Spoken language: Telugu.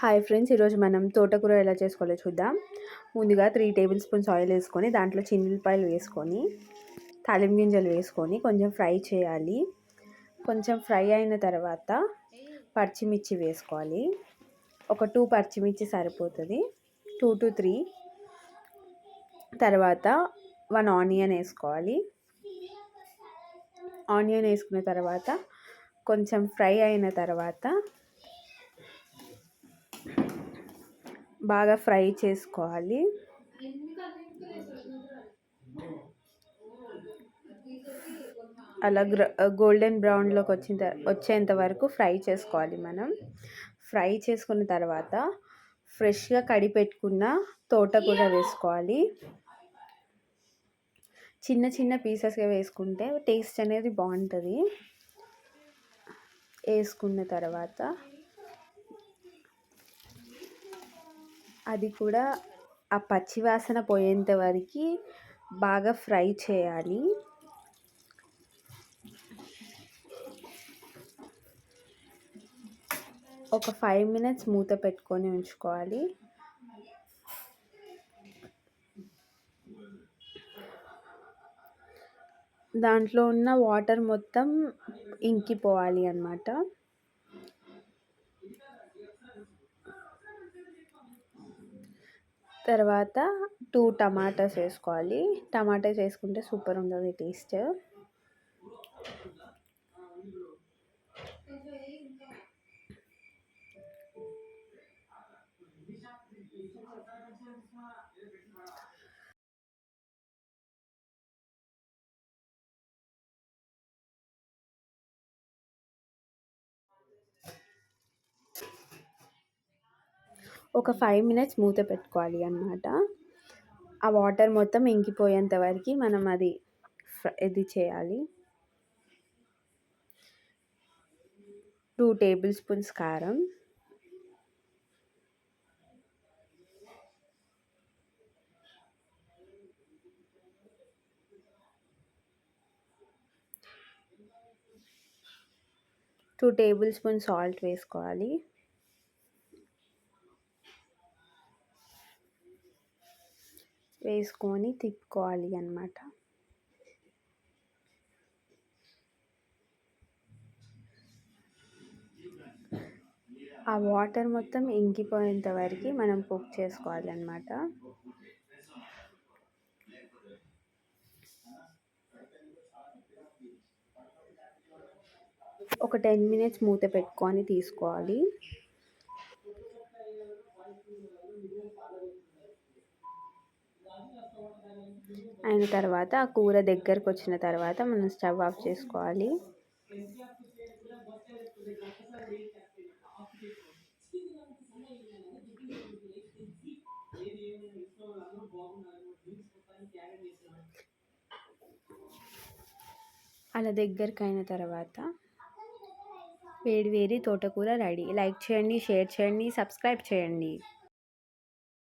హాయ్ ఫ్రెండ్స్, ఈరోజు మనం తోటకూర ఎలా చేసుకోవాలో చూద్దాం. ముందుగా 3 టేబుల్ స్పూన్స్ ఆయిల్ వేసుకొని దాంట్లో చిన్నులపాయలు వేసుకొని తాలింపు గింజలు వేసుకొని కొంచెం ఫ్రై చేయాలి. కొంచెం ఫ్రై అయిన తర్వాత పచ్చిమిర్చి వేసుకోవాలి. ఒక 2 పచ్చిమిర్చి సరిపోతుంది, 2 to 3. తర్వాత 1 ఆనియన్ వేసుకోవాలి. ఆనియన్ వేసుకున్న తర్వాత కొంచెం ఫ్రై అయిన తర్వాత బాగా ఫ్రై చేసుకోవాలి. అలా గోల్డెన్ బ్రౌన్లోకి వచ్చేంత వరకు ఫ్రై చేసుకోవాలి. మనం ఫ్రై చేసుకున్న తర్వాత ఫ్రెష్గా కడిగి పెట్టుకున్న తోటకూర వేసుకోవాలి. చిన్న చిన్న పీసెస్గా వేసుకుంటే టేస్ట్ అనేది బాగుంటుంది. వేసుకున్న తర్వాత అది కూడా ఆ పచ్చి వాసన పోయేంత వరకు బాగా ఫ్రై చేయాలి. ఒక 5 minutes మూత పెట్టుకొని ఉంచుకోవాలి. దాంట్లో ఉన్న వాటర్ మొత్తం ఇంకిపోవాలి అన్నమాట. తర్వాత 2 టమాటాస్ వేసుకోవాలి. టమాటాస్ వేసుకుంటే సూపర్ ఉంటుంది టేస్ట్. ఒక 5 minutes మూత పెట్టుకోవాలి అన్నమాట. ఆ వాటర్ మొత్తం ఇంకిపోయేంత వరకు మనం ఇది చేయాలి. 2 టేబుల్ స్పూన్స్ కారం, టూ టేబుల్ స్పూన్ సాల్ట్ వేసుకోవాలి. వేసుకొని తిప్పుకోవాలి అన్నమాట. ఆ వాటర్ మొత్తం ఇంకిపోయేంత వరకు మనం కుక్ చేసుకోవాలి అన్నమాట. ఒక 10 minutes మూత పెట్టుకొని తీసుకోవాలి. అయిన తర్వాత ఆ కూర దగ్గరకు వచ్చిన తర్వాత మనం స్టవ్ ఆఫ్ చేసుకోవాలి. అలా దగ్గరికి అయిన తర్వాత వేడి వేడి తోటకూర రెడీ. లైక్ చేయండి, షేర్ చేయండి, సబ్స్క్రైబ్ చేయండి.